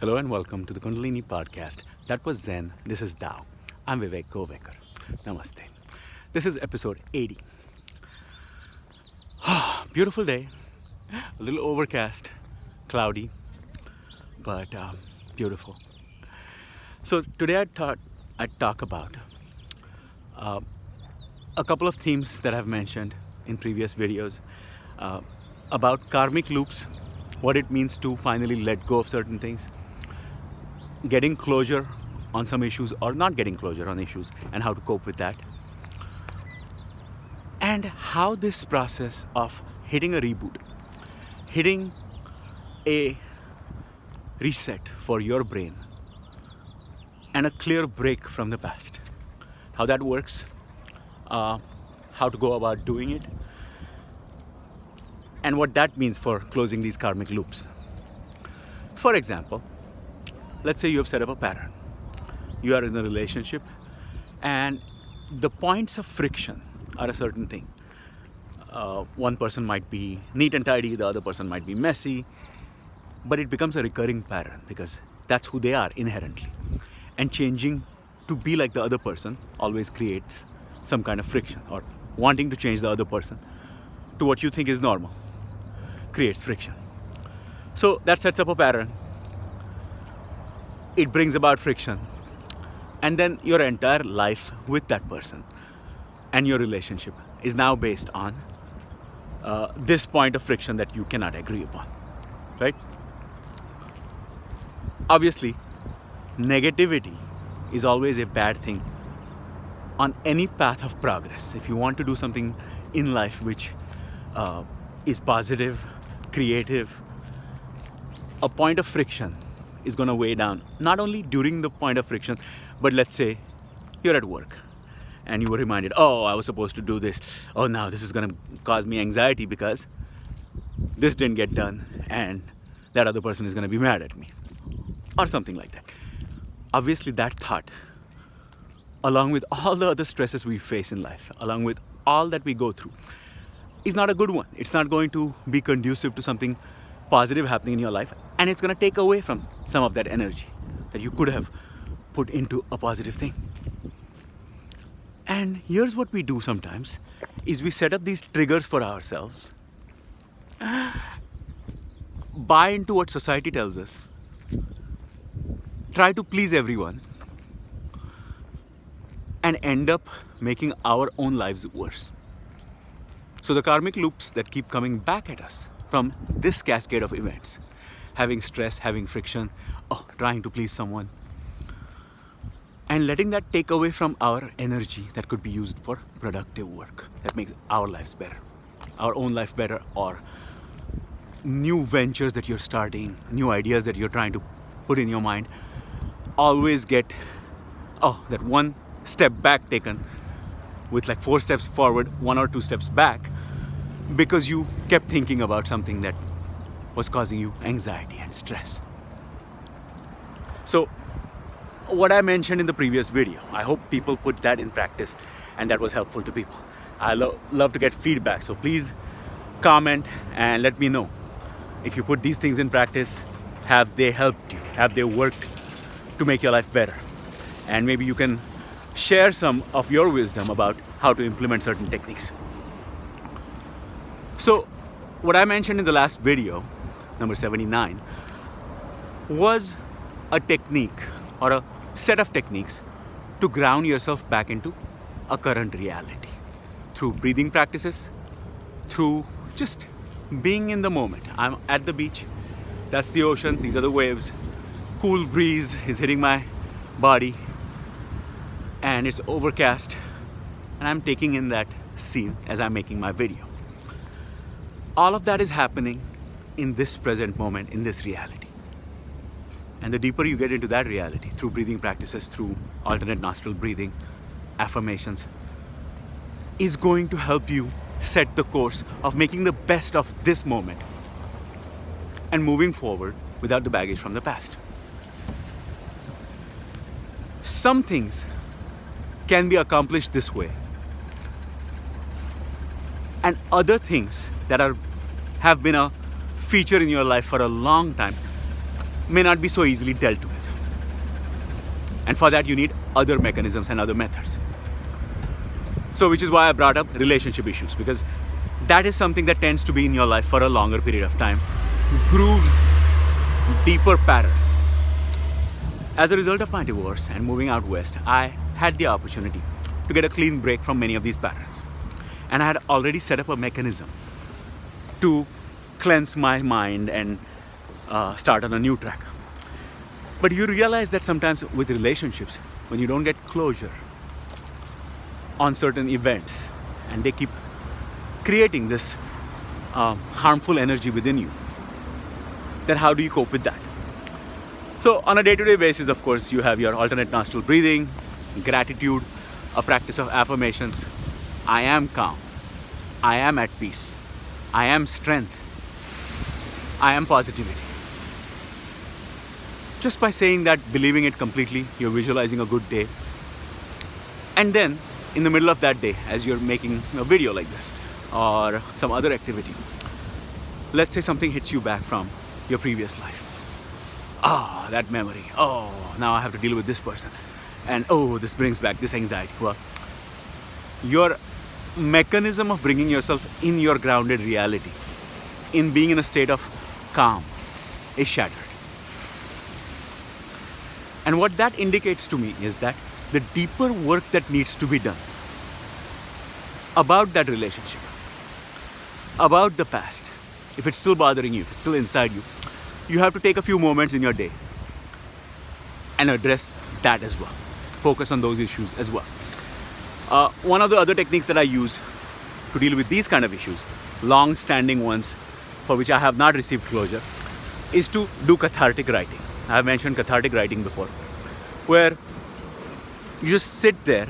Hello and welcome to the Kundalini podcast. That was Zen. This is Tao. I'm Vivek Govekar. Namaste. This is episode 80. Beautiful day. A little overcast, cloudy, but beautiful. So today I thought I'd talk about a couple of themes that I've mentioned in previous videos about karmic loops, what it means to finally let go of certain things, getting closure on some issues or not getting closure on issues, and how to cope with that, and how this process of hitting a reboot, hitting a reset for your brain and a clear break from the past, how that works, how to go about doing it, and what that means for closing these karmic loops. For example, let's say you have set up a pattern. You are in a relationship and the points of friction are a certain thing. One person might be neat and tidy, the other person might be messy, but it becomes a recurring pattern because that's who they are inherently. And changing to be like the other person always creates some kind of friction, or wanting to change the other person to what you think is normal creates friction. So that sets up a pattern. It brings about friction, and then your entire life with that person and your relationship is now based on this point of friction that you cannot agree upon, right? Obviously, negativity is always a bad thing on any path of progress. If you want to do something in life which is positive, creative, a point of friction is going to weigh down, not only during the point of friction, but let's say you're at work and you were reminded, oh, I was supposed to do this. Oh, now this is going to cause me anxiety because this didn't get done and that other person is going to be mad at me, or something like that. Obviously, that thought, along with all the other stresses we face in life, along with all that we go through, is not a good one. It's not going to be conducive to something positive happening in your life, and it's going to take away from some of that energy that you could have put into a positive thing. And here's what we do sometimes is we set up these triggers for ourselves, buy into what society tells us, try to please everyone, and end up making our own lives worse. So the karmic loops that keep coming back at us from this cascade of events, having stress, having friction, trying to please someone, and letting that take away from our energy that could be used for productive work that makes our lives better, our own life better, or new ventures that you're starting, new ideas that you're trying to put in your mind, always get that one step back taken with like 4 steps forward, 1 or 2 steps back, because you kept thinking about something that was causing you anxiety and stress. So what I mentioned in the previous video, I hope people put that in practice and that was helpful to people. I love to get feedback, so please comment and let me know if you put these things in practice. Have they helped you? Have they worked to make your life better? And maybe you can share some of your wisdom about how to implement certain techniques. So what I mentioned in the last video, number 79, was a technique or a set of techniques to ground yourself back into a current reality through breathing practices, through just being in the moment. I'm at the beach, that's the ocean, these are the waves, cool breeze is hitting my body, and it's overcast, and I'm taking in that scene as I'm making my video. All of that is happening in this present moment, in this reality. And the deeper you get into that reality, through breathing practices, through alternate nostril breathing, affirmations, is going to help you set the course of making the best of this moment and moving forward without the baggage from the past. Some things can be accomplished this way, and other things that have been a feature in your life for a long time may not be so easily dealt with. And for that, you need other mechanisms and other methods. So, which is why I brought up relationship issues, because that is something that tends to be in your life for a longer period of time, grooves deeper patterns. As a result of my divorce and moving out west, I had the opportunity to get a clean break from many of these patterns. And I had already set up a mechanism to cleanse my mind and start on a new track. But you realize that sometimes with relationships, when you don't get closure on certain events and they keep creating this harmful energy within you, then how do you cope with that? So on a day-to-day basis, of course, you have your alternate nostril breathing, gratitude, a practice of affirmations. I am calm. I am at peace. I am strength. I am positivity. Just by saying that, believing it completely, you're visualizing a good day. And then, in the middle of that day, as you're making a video like this, or some other activity, let's say something hits you back from your previous life. Ah, that memory. Oh, now I have to deal with this person. And oh, this brings back this anxiety. Well, your mechanism of bringing yourself in your grounded reality, in being in a state of calm, is shattered. And what that indicates to me is that the deeper work that needs to be done about that relationship, about the past, if it's still bothering you, if it's still inside you, you have to take a few moments in your day and address that as well. Focus on those issues as well. One of the other techniques that I use to deal with these kind of issues, long-standing ones for which I have not received closure, is to do cathartic writing. I have mentioned cathartic writing before, where you just sit there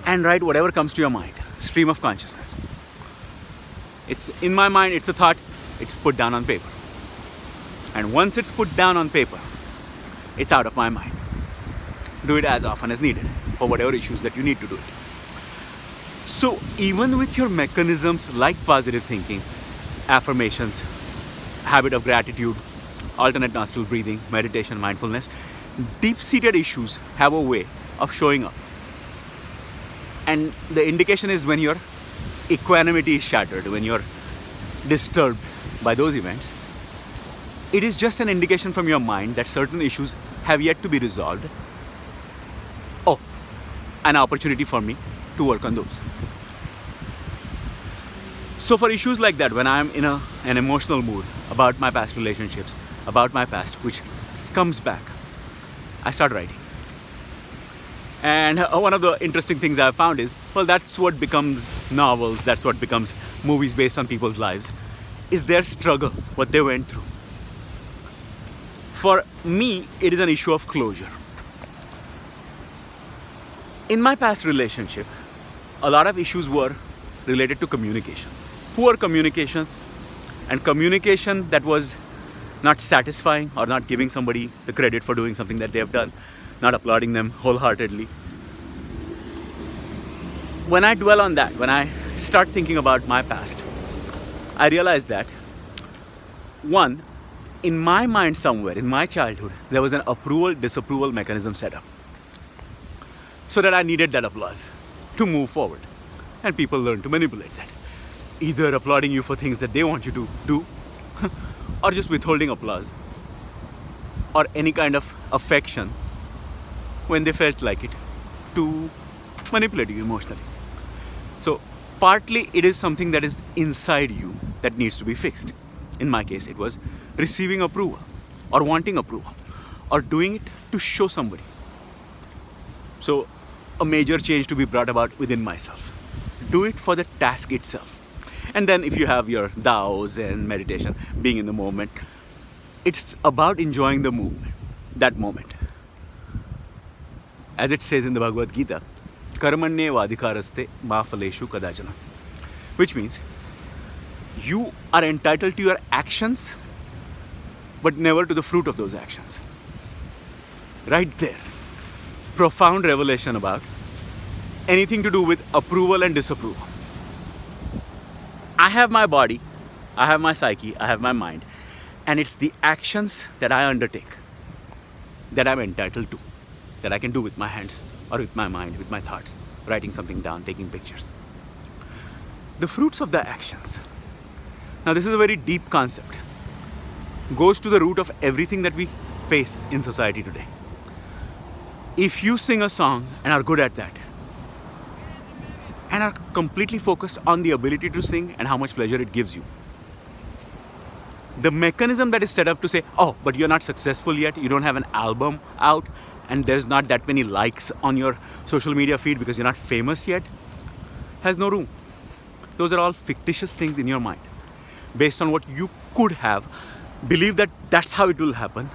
and write whatever comes to your mind, stream of consciousness. It's in my mind, it's a thought, it's put down on paper. And once it's put down on paper, it's out of my mind. Do it as often as needed for whatever issues that you need to do it. So even with your mechanisms like positive thinking, affirmations, habit of gratitude, alternate nostril breathing, meditation, mindfulness, deep-seated issues have a way of showing up. And the indication is when your equanimity is shattered, when you're disturbed by those events, it is just an indication from your mind that certain issues have yet to be resolved. Oh, an opportunity for me to work on those. So for issues like that, when I'm in an emotional mood about my past relationships, about my past, which comes back, I start writing. And one of the interesting things I've found is, well, that's what becomes novels, that's what becomes movies based on people's lives, is their struggle, what they went through. For me, it is an issue of closure. In my past relationship, a lot of issues were related to communication. Poor communication, and communication that was not satisfying or not giving somebody the credit for doing something that they have done, not applauding them wholeheartedly. When I dwell on that, when I start thinking about my past, I realize that, one, in my mind somewhere, in my childhood, there was an approval-disapproval mechanism set up. So that I needed that applause to move forward. And people learn to manipulate that. Either applauding you for things that they want you to do, or just withholding applause, or any kind of affection when they felt like it, to manipulate you emotionally. So partly it is something that is inside you that needs to be fixed. In my case, it was receiving approval, or wanting approval, or doing it to show somebody. So a major change to be brought about within myself. Do it for the task itself. And then if you have your Taos and meditation, being in the moment, it's about enjoying the movement, that moment. As it says in the Bhagavad Gita, Karmanye vadikaraste ma phaleshu kadachana. Which means, you are entitled to your actions, but never to the fruit of those actions. Right there. Profound revelation about anything to do with approval and disapproval. I have my body, I have my psyche, I have my mind, And it's the actions that I undertake that I'm entitled to, that I can do with my hands or with my mind, with my thoughts, writing something down, taking pictures. The fruits of the actions. Now, this is a very deep concept. Goes to the root of everything that we face in society today. If you sing a song and are good at that, and are completely focused on the ability to sing and how much pleasure it gives you, the mechanism that is set up to say, oh, but you're not successful yet, you don't have an album out, and there's not that many likes on your social media feed because you're not famous yet, has no room. Those are all fictitious things in your mind based on what you could have. Believe that that's how it will happen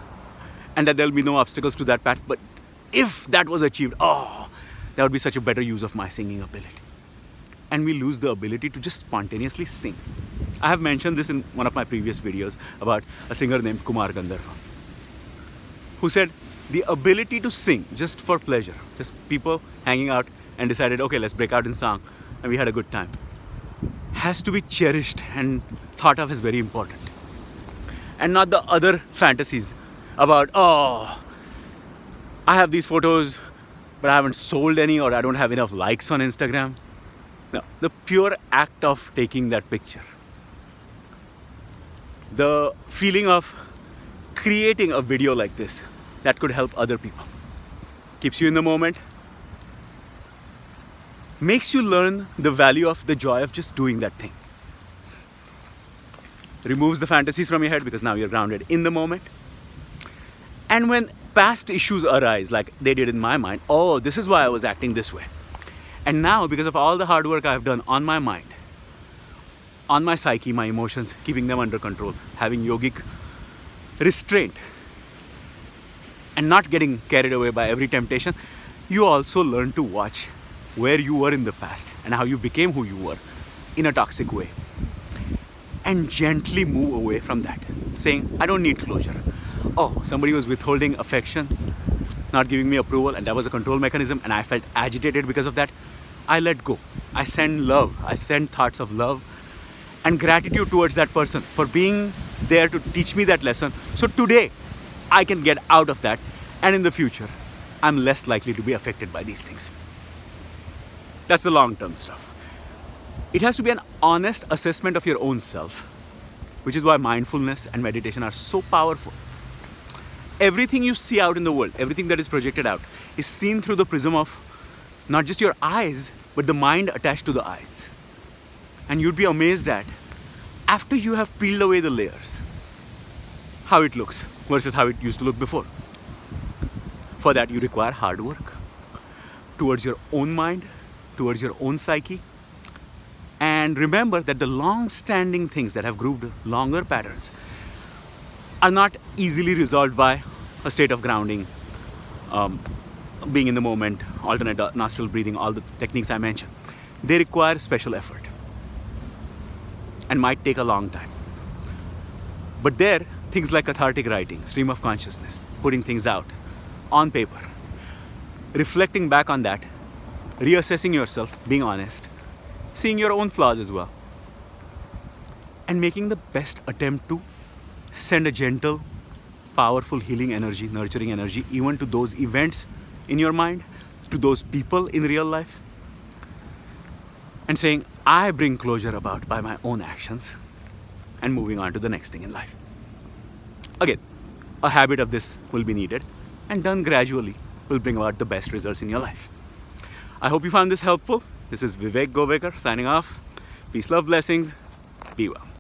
and that there'll be no obstacles to that path. But if that was achieved, oh, that would be such a better use of my singing ability. And we lose the ability to just spontaneously sing. I have mentioned this in one of my previous videos about a singer named Kumar Gandharva, who said the ability to sing just for pleasure, just people hanging out and decided, okay, let's break out in song, and we had a good time, has to be cherished and thought of as very important. And not the other fantasies about, oh, I have these photos, but I haven't sold any, or I don't have enough likes on Instagram. No, the pure act of taking that picture. The feeling of creating a video like this that could help other people. Keeps you in the moment. Makes you learn the value of the joy of just doing that thing. Removes the fantasies from your head because now you're grounded in the moment. And when past issues arise, like they did in my mind, oh, this is why I was acting this way. And now, because of all the hard work I've done on my mind, on my psyche, my emotions, keeping them under control, having yogic restraint, and not getting carried away by every temptation, you also learn to watch where you were in the past and how you became who you were in a toxic way. And gently move away from that, saying, I don't need closure. Oh, somebody was withholding affection, not giving me approval, and that was a control mechanism, and I felt agitated because of that. I let go. I send love. I send thoughts of love and gratitude towards that person for being there to teach me that lesson. So today, I can get out of that, and in the future, I'm less likely to be affected by these things. That's the long-term stuff. It has to be an honest assessment of your own self, which is why mindfulness and meditation are so powerful. Everything you see out in the world, everything that is projected out, is seen through the prism of not just your eyes, but the mind attached to the eyes. And you'd be amazed at, after you have peeled away the layers, how it looks versus how it used to look before. For that, you require hard work towards your own mind, towards your own psyche. And remember that the long-standing things that have grooved longer patterns are not easily resolved by a state of grounding, being in the moment, alternate nostril breathing, all the techniques I mentioned. They require special effort and might take a long time. But there, things like cathartic writing, stream of consciousness, putting things out on paper, reflecting back on that, reassessing yourself, being honest, seeing your own flaws as well, and making the best attempt to send a gentle, powerful healing energy, nurturing energy, even to those events in your mind, to those people in real life, and saying, I bring closure about by my own actions, and moving on to the next thing in life. Again, a habit of this will be needed, and done gradually will bring about the best results in your life. I hope you found this helpful. This is Vivek Govekar signing off. Peace, love, blessings. Be well.